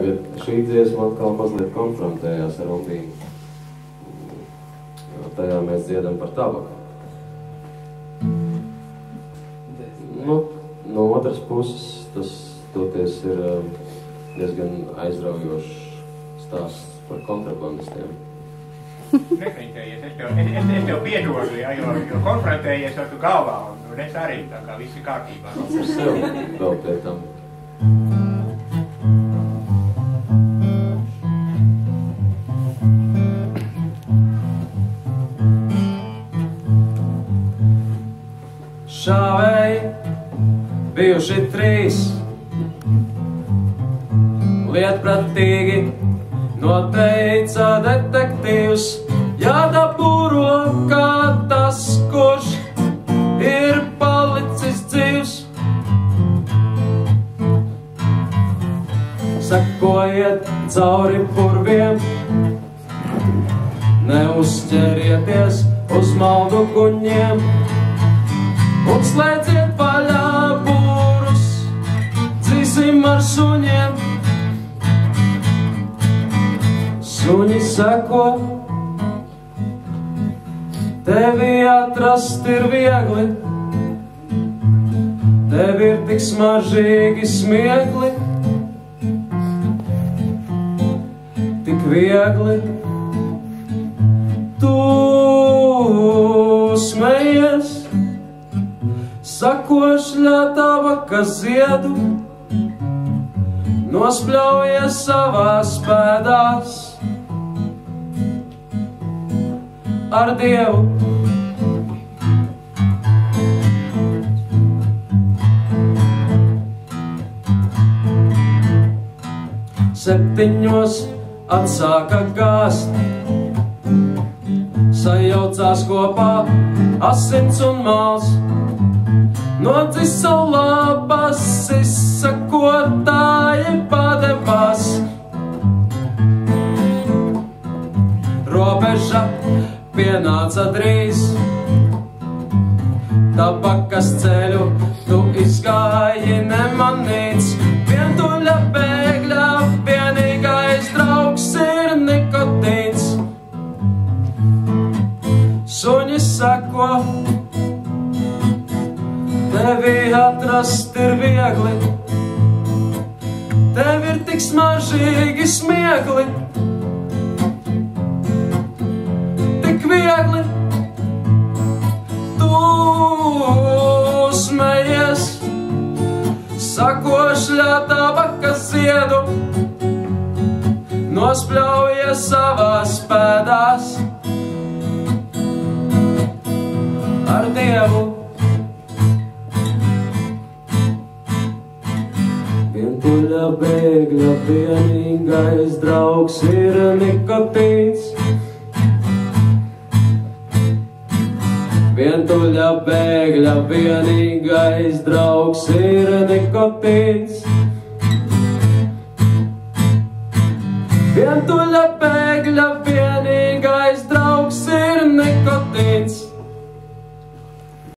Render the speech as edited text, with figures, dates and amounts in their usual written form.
tagad šī dziesma atkal mazliet konfrontējās ar Undīnu. Tajā mēs dziedam par tabaku. Nu, no otras puses, tas toties ir diezgan aizraujošs stāsts par kontrabandistiem. Nefriņķējies, es tev piedodu, ja, jo konfrontējies jau tu galvā, un es arī tā kā visi kārtībā. Ar sev vēl pie tam. Šāvēji bijuši 3, lietpratīgi noteica detektīvs, jādabū rokā tas, kurš ir palicis dzīvs. Sekojiet cauri purviem, neuzķerieties uz maldu kuņiem, un slēdziet vaļā būrus, dzīsim ar suņiem. Suņi seko, tevi atrast ir viegli, tevi ir tik smaržīgi smiekli, tik viegli. Tu smejies, sakošļā tabaka ziedu, nospļaujies savās pēdās ar Dievu. Septiņos atsāka gāzt, sajaucās kopā asins un mals, no dzisa lapas izsakotāji padevās. Robeža pienāca drīz, tabakas ceļu tu izgāji nemanīts, vientuļa bēgļa vienīgais draugs ir nikotīns. Suņi seko, tevi atrast ir viegli, tevi ir tik smaržīgi smiekli, tik viegli. Tu smejies, sakošļā tabaka ziedu, nospļaujies savās pēdās ar Dievu. Vientuļa bēgļa vienīgais draugs ir nikotīns. Vientuļa bēgļa vienīgais draugs ir nikotīns. Vientuļa bēgļa